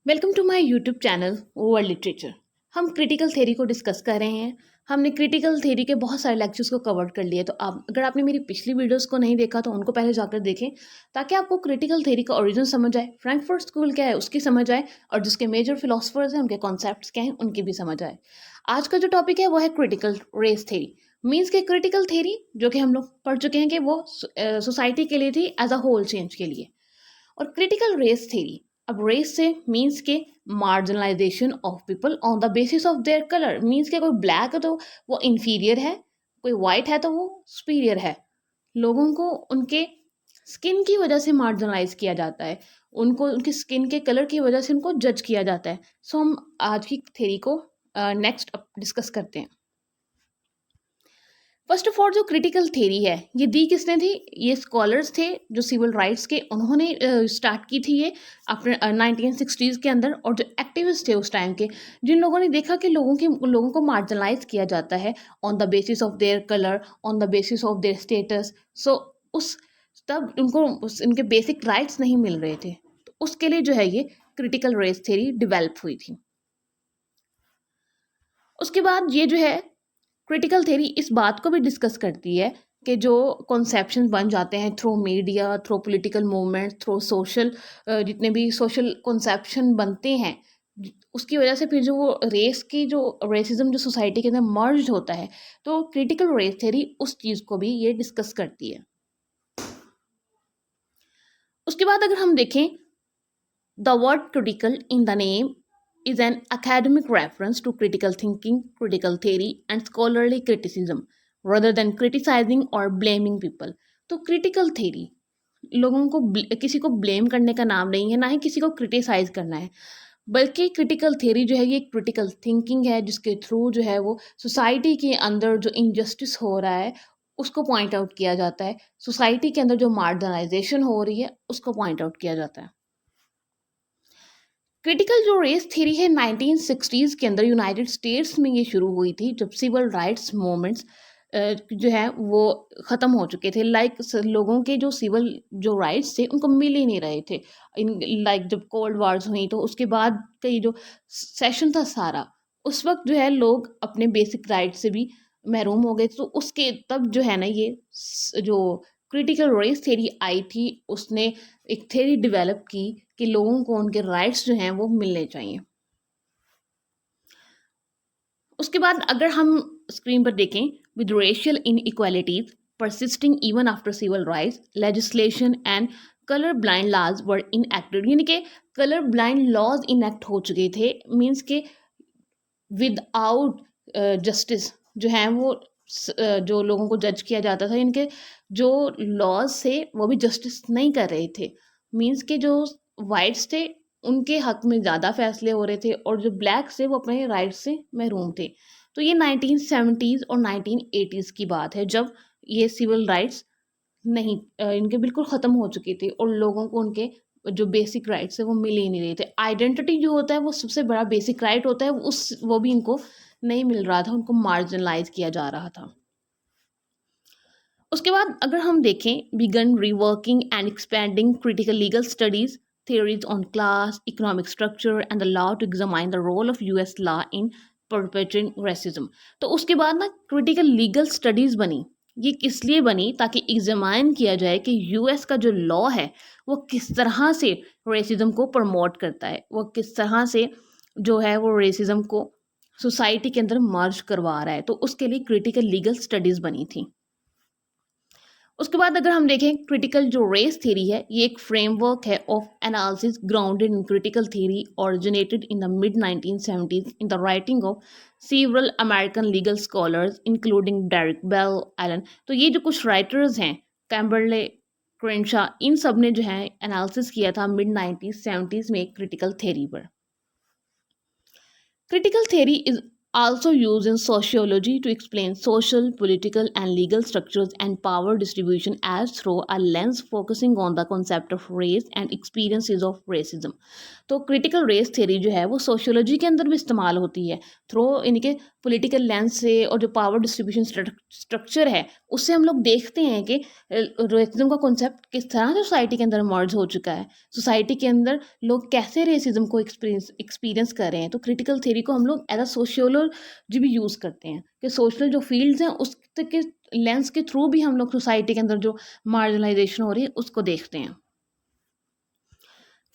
Welcome to my YouTube channel world literature. हम critical theory को discuss कर रहे हैं। हमने क्रिटिकल थ्योरी के बहुत सारे लेक्चर्स को कवर कर लिए, तो आप अगर आपने मेरी पिछली वीडियोस को नहीं देखा तो उनको पहले जाकर देखें, ताकि आपको क्रिटिकल थ्योरी का ओरिजिन समझ आए, फ्रैंकफर्ट स्कूल क्या है उसकी समझ आए, और जिसके मेजर फिलोसफर्स हैं उनके कॉन्सेप्ट्स क्या हैं उनकी भी समझ आए। आज का जो टॉपिक है वो है क्रिटिकल रेस थ्योरी। मीन्स के क्रिटिकल थ्योरी जो कि हम लोग पढ़ चुके हैं कि वो सोसाइटी के लिए थी एज अ होल चेंज के लिए। और क्रिटिकल रेस थ्योरी, अब रेस से मीन्स के marginalisation of people on the basis of their colour. Means के कोई ब्लैक है तो वो इंफीरियर है, कोई वाइट है तो वो सुपीरियर है। लोगों को उनके स्किन की वजह से मार्जिनलाइज किया जाता है, उनको उनकी स्किन के कलर की वजह से उनको जज किया जाता है। सो हम आज की थ्योरी को नेक्स्ट डिस्कस करते हैं। फर्स्ट ऑफ ऑल जो क्रिटिकल थ्योरी है ये दी किसने थी? ये स्कॉलर्स थे जो सिविल राइट्स के, उन्होंने स्टार्ट की थी ये अपने 1960s के अंदर। और जो एक्टिविस्ट थे उस टाइम के, जिन लोगों ने देखा कि लोगों को मार्जिनलाइज किया जाता है on the basis of their colour, on the basis of their status. So उस तब उनको इनके बेसिक राइट्स नहीं मिल रहे थे, तो उसके लिए जो है ये क्रिटिकल रेस थ्योरी डिवेल्प हुई थी। उसके बाद ये जो है क्रिटिकल थ्योरी इस बात को भी डिस्कस करती है कि जो कॉन्सेप्शन बन जाते हैं through media, through political movement, through social, जितने भी सोशल कॉन्सेप्शन बनते हैं, उसकी वजह से फिर जो वो रेस की जो रेसिज्म जो सोसाइटी के अंदर मर्ज होता है, तो क्रिटिकल रेस थ्योरी उस चीज़ को भी ये डिस्कस करती है। उसके बाद अगर हम देखें, the word critical in the name is an academic reference to critical thinking, critical theory, and scholarly criticism rather than criticizing or blaming people. तो critical theory लोगों को किसी को ब्लेम करने का नाम नहीं है, ना ही किसी को क्रिटिसाइज करना है, बल्कि क्रिटिकल थ्योरी जो है ये क्रिटिकल थिंकिंग है, जिसके थ्रू जो है वो सोसाइटी के अंदर जो इनजस्टिस हो रहा है उसको पॉइंट आउट किया जाता है, सोसाइटी के अंदर जो मार्जिनाइजेशन हो रही है उसको पॉइंट आउट किया जाता है। क्रिटिकल जो रेस थ्योरी है 1960s के अंदर यूनाइटेड स्टेट्स में ये शुरू हुई थी, जब सिविल राइट्स मूवमेंट्स जो है वो ख़त्म हो चुके थे। लाइक लोगों के जो सिविल जो राइट्स थे उनको मिल ही नहीं रहे थे। इन लाइक जब कोल्ड वार्स हुई तो उसके बाद कई जो सेशन था सारा, उस वक्त जो है लोग अपने बेसिक राइट से भी महरूम हो गए। तो उसके तब जो है ना ये जो क्रिटिकल रेस थ्योरी आई थी, उसने एक थ्योरी डेवलप की कि लोगों को उनके राइट्स जो हैं वो मिलने चाहिए। उसके बाद अगर हम स्क्रीन पर देखें, with racial inequalities persisting even after civil rights legislation and colour blind laws were enacted. यानी कि कलर ब्लाइंड लॉज इनएक्ट हो चुके थे, मीन्स के विदाउट जस्टिस जो है वो जो लोगों को जज किया जाता था, इनके जो लॉज थे वो भी जस्टिस नहीं कर रहे थे। मीन्स के जो वाइट्स थे उनके हक में ज़्यादा फैसले हो रहे थे, और जो ब्लैक थे वो अपने राइट से महरूम थे। तो ये 1970s और 1980s की बात है, जब ये सिविल राइट्स नहीं इनके बिल्कुल ख़त्म हो चुके थे और लोगों को उनके जो बेसिक राइट्स है वो मिल ही नहीं रहे थे। आइडेंटिटी जो होता है वो सबसे बड़ा बेसिक राइट होता है, वो भी इनको नहीं मिल रहा था, उनको मार्जिनलाइज किया जा रहा था। उसके बाद अगर हम देखें, begin reworking and expanding critical legal studies theories on class, economic structure, and the law to examine the role of US law in perpetuating racism। तो उसके बाद ना क्रिटिकल लीगल स्टडीज बनी। ये किस लिए बनी? ताकि एग्जामाइन किया जाए कि यूएस का जो लॉ है वो किस तरह से रेसिज्म को प्रमोट करता है, वो किस तरह से जो है वो रेसिज्म को सोसाइटी के अंदर मर्ज करवा रहा है। तो उसके लिए क्रिटिकल लीगल स्टडीज बनी थी। उसके बाद अगर हम देखें, क्रिटिकल जो रेस थ्योरी है ये एक फ्रेमवर्क है of analysis grounded in critical theory, originated in the mid 1970s in the writing of several American legal scholars including Derrick Bell, Alan. तो ये जो कुछ राइटर्स हैं, कैम्बरले, क्रेनशा, इन सब ने जो है एनालिसिस किया था मिड 1970s में क्रिटिकल थ्योरी पर। Critical theory is also used in sociology to explain social, political, and legal structures and power distribution as through a lens focusing on the concept of race and experiences of racism. तो critical race theory जो है वो sociology के अंदर भी इस्तेमाल होती है थ्रू इनके पॉलिटिकल लेंस से, और जो पावर डिस्ट्रीब्यूशन स्ट्रक्चर है उससे हम लोग देखते हैं कि रेसिज्म का कॉन्सेप्ट किस तरह से सोसाइटी के अंदर मर्ज हो चुका है, सोसाइटी के अंदर लोग कैसे रेसिज्म को एक्सपीरियंस कर रहे हैं। तो क्रिटिकल थ्योरी को हम लोग एज अ सोशियोलॉजी भी यूज़ करते हैं कि सोशल जो फील्ड्स हैं उसके लेंस के थ्रू भी हम लोग सोसाइटी के अंदर जो मार्जिनलाइजेशन हो रही है उसको देखते हैं।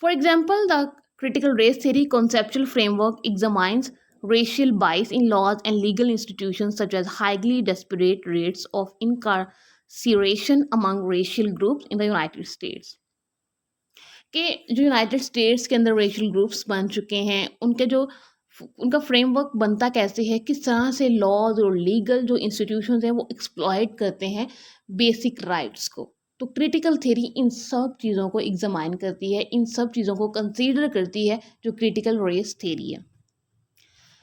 For example, the critical race theory conceptual framework examines racial bias in laws and legal institutions, such as highly disparate rates of incarceration among racial groups in the United States. कि जो United states के अंदर racial groups बन चुके हैं, उनका framework बनता कैसे है, किस तरह से लॉज और लीगल जो इंस्टीट्यूशंस हैं वो एक्सप्लॉइट करते हैं बेसिक राइट्स को। तो क्रिटिकल थ्योरी इन सब चीज़ों को एग्जामाइन करती है, इन सब चीज़ों को कंसीडर करती है जो क्रिटिकल रेस थ्योरी है।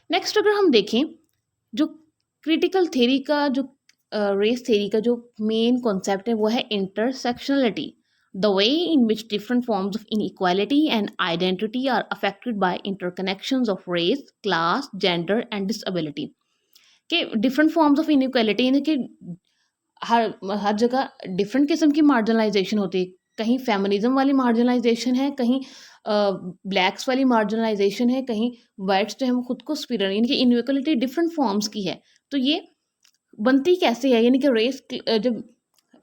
नेक्स्ट अगर हम देखें, जो क्रिटिकल थ्योरी का जो रेस थ्योरी का जो मेन कॉन्सेप्ट है वो है intersectionality, the way in which different forms of inequality and identity are affected by interconnections of race, class, gender and disability. कि डिफरेंट फॉर्म्स ऑफ इनइक्वालिटी यानी कि हर हर जगह डिफरेंट किस्म की मार्जिनलाइजेशन होती है। कहीं फेमिनिज्म वाली मार्जिनलाइजेशन है, कहीं ब्लैक्स वाली मार्जिनलाइजेशन है, कहीं वाइट्स जो है वो खुद को सुपीरियर, यानी कि इनइक्वालिटी डिफरेंट फॉर्म्स की है। तो ये बनती कैसे है, यानी कि जब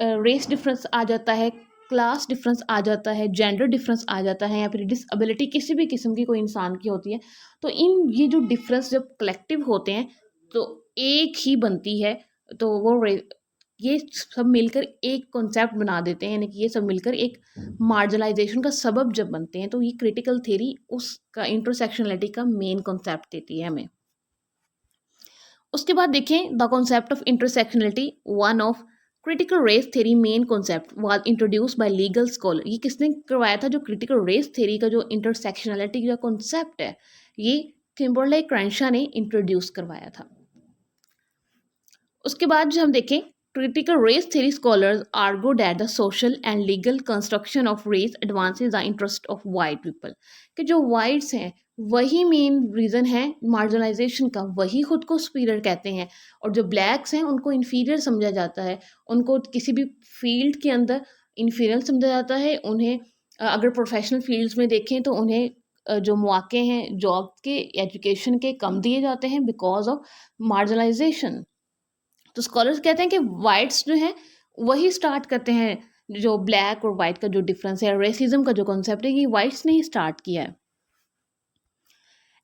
रेस डिफरेंस आ जाता है, क्लास डिफरेंस आ जाता है, जेंडर डिफरेंस आ जाता है, या फिर डिसएबिलिटी किसी भी किस्म की कोई इंसान की होती है, तो ये जो डिफरेंस जब कलेक्टिव होते हैं तो एक ही बनती है। तो ये सब मिलकर एक कॉन्सेप्ट बना देते हैं, यानी कि ये सब मिलकर एक मार्जिनलाइजेशन का सबब जब बनते हैं, तो ये क्रिटिकल थ्योरी उसका इंटरसेक्शनलिटी का मेन कॉन्सेप्ट देती है हमें। उसके बाद देखें the concept of intersectionality, one of critical race theory main concept was introduced by legal scholar. ये किसने करवाया था? जो क्रिटिकल रेस थ्योरी का जो इंटरसेक्शनलिटी का कॉन्सेप्ट है, ये किम्बरले क्रैंशा ने इंट्रोड्यूस करवाया था। उसके बाद जो हम देखें, critical race theory scholars argue that the social and legal construction of race advances the interest of white people, कि जो whites हैं वही मेन रीज़न है मार्जिनलाइजेशन का, वही खुद को सुपीरियर कहते हैं, और जो ब्लैक्स हैं उनको इन्फीरियर समझा जाता है, उनको किसी भी फील्ड के अंदर इन्फीरियर समझा जाता है। उन्हें अगर प्रोफेशनल फील्ड्स में देखें तो उन्हें जो मौके हैं जॉब के, एजुकेशन के कम दिए जाते हैं बिकॉज ऑफ मार्जिनलाइजेशन। तो स्कॉलर्स कहते हैं कि वाइट्स जो हैं वही स्टार्ट करते हैं, जो ब्लैक और वाइट का जो डिफरेंस है, रेसिज्म का जो कॉन्सेप्ट है, ये वाइट्स ने ही स्टार्ट किया है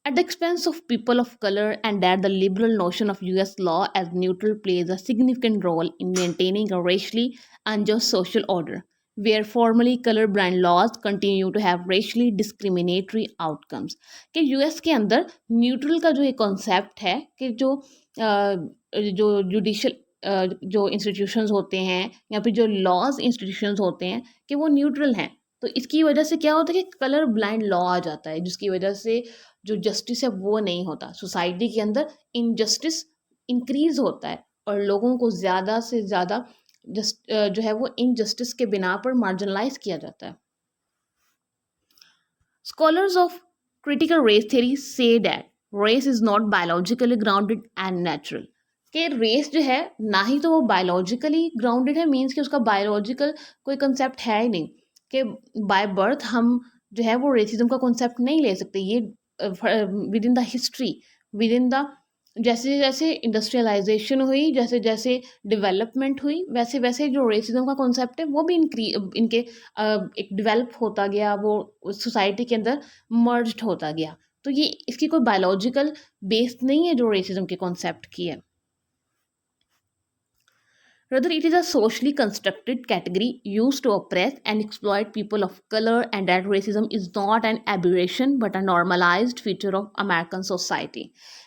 at the expense of people of color, and that the liberal notion of US law as neutral plays a significant role in maintaining a racially unjust social order, where formerly colorblind laws continue to have racially discriminatory outcomes। कि US के अंदर neutral का जो एक concept है कि जो judicial जो इंस्टीट्यूशंस होते हैं या फिर जो लॉज इंस्टीट्यूशंस होते हैं कि वो न्यूट्रल हैं। तो इसकी वजह से क्या होता है कि कलर ब्लाइंड लॉ आ जाता है, जिसकी वजह से जो जस्टिस है वो नहीं होता, सोसाइटी के अंदर इनजस्टिस इंक्रीज होता है और लोगों को ज़्यादा से ज़्यादा जो है वो इनजस्टिस के बिना पर मार्जिनलाइज किया जाता है। Scholars of critical race theory से that race is not biologically grounded and natural, कि रेस जो है ना ही तो वो बायोलॉजिकली ग्राउंडेड है, मीन्स कि उसका बायोलॉजिकल कोई कंसेप्ट है ही नहीं, कि बाय बर्थ हम जो है वो रेसिज्म का कॉन्सेप्ट नहीं ले सकते। ये with in the history, with in the जैसे जैसे इंडस्ट्रियलाइजेशन हुई, जैसे जैसे डेवलपमेंट हुई, वैसे वैसे जो रेसिज्म का कॉन्सेप्ट है वो भी इनके एक डेवलप होता गया, वो सोसाइटी के अंदर मर्ज्ड होता गया। तो ये इसकी कोई बायोलॉजिकल बेस नहीं है जो रेसिज्म के कॉन्सेप्ट की है। Rather, it is a socially constructed category used to oppress and exploit people of color, and that racism is not an aberration but a normalized feature of American society।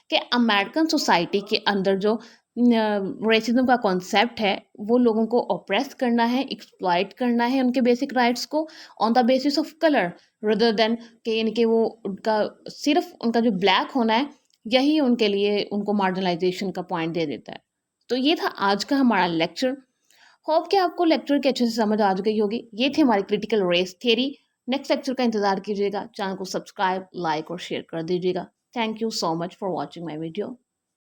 कि American society के अंदर जो racism का concept है वो लोगों को oppress करना है, एक्सप्लॉइट करना है उनके बेसिक राइट्स को on the basis of colour, rather than कि यानी कि वो उनका सिर्फ उनका जो ब्लैक होना है यही उनके लिए उनको मार्जिनलाइजेशन का पॉइंट दे देता है। तो ये था आज का हमारा लेक्चर। होप कि आपको लेक्चर की अच्छे से समझ आ गई होगी। ये थी हमारी critical race theory. Next lecture का इंतजार कीजिएगा। चैनल को सब्सक्राइब, लाइक और शेयर कर दीजिएगा। Thank you so much for watching my video.